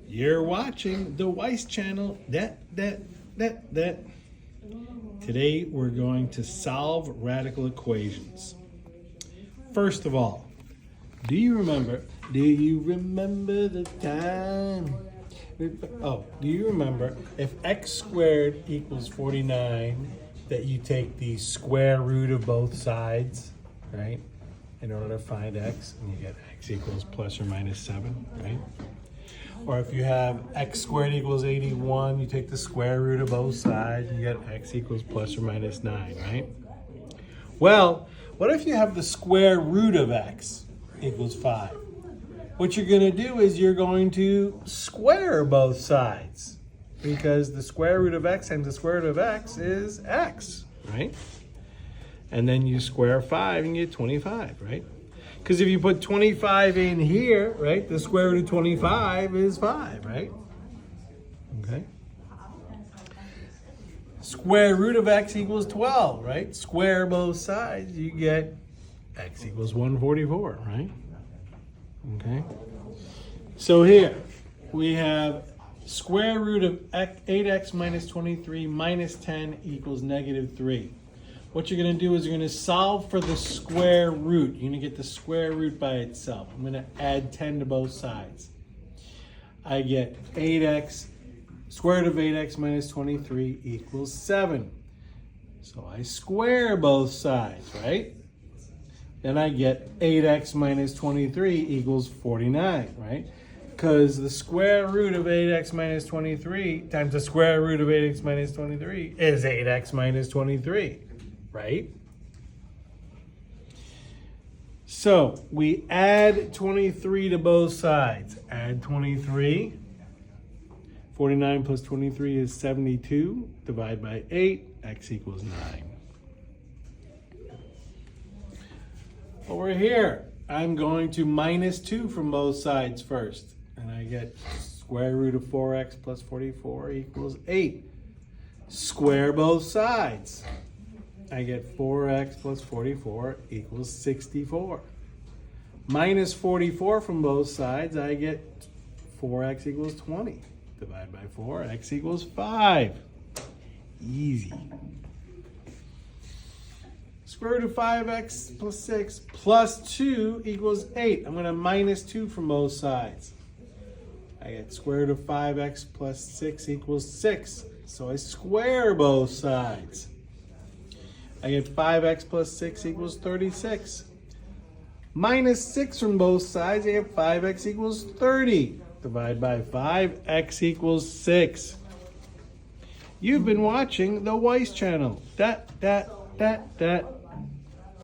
You're watching the Weiss channel. Today we're going to solve radical equations. First of all, do you remember the time? Do you remember if x squared equals 49, that you take the square root of both sides, right? In order to find x, and you get x equals plus or minus 7, right? Or if you have x squared equals 81, you take the square root of both sides, and you get x equals plus or minus 9, right? Well, what if you have the square root of x equals 5? What you're going to do is you're going to square both sides, because the square root of x times the square root of x is x, right? And then you square 5 and you get 25, right? Because if you put 25 in here, right, the square root of 25 is 5, right? Okay. Square root of x equals 12, right? Square both sides, you get x equals 144, right? Okay. So here we have square root of 8x minus 23 minus 10 equals negative 3. What you're going to do is you're going to solve for the square root. You're going to get the square root by itself. I'm going to add 10 to both sides. I get 8x, square root of 8x minus 23 equals 7. So I square both sides, right? Then I get 8x minus 23 equals 49, right? Because the square root of 8x minus 23 times the square root of 8x minus 23 is 8x minus 23. Right? So we add 23 to both sides. Add 23. 49 plus 23 is 72. Divide by 8. X equals 9. Over here, I'm going to minus 2 from both sides first. And I get square root of 4x plus 44 equals 8. Square both sides. I get 4x plus 44 equals 64. Minus 44 from both sides, I get 4x equals 20. Divide by 4, x equals 5. Easy. Square root of 5x plus 6 plus 2 equals 8. I'm going to minus 2 from both sides. I get square root of 5x plus 6 equals 6. So I square both sides. I get 5x plus 6 equals 36. Minus 6 from both sides, I get 5x equals 30. Divide by 5, x equals 6. You've been watching the Weiss channel.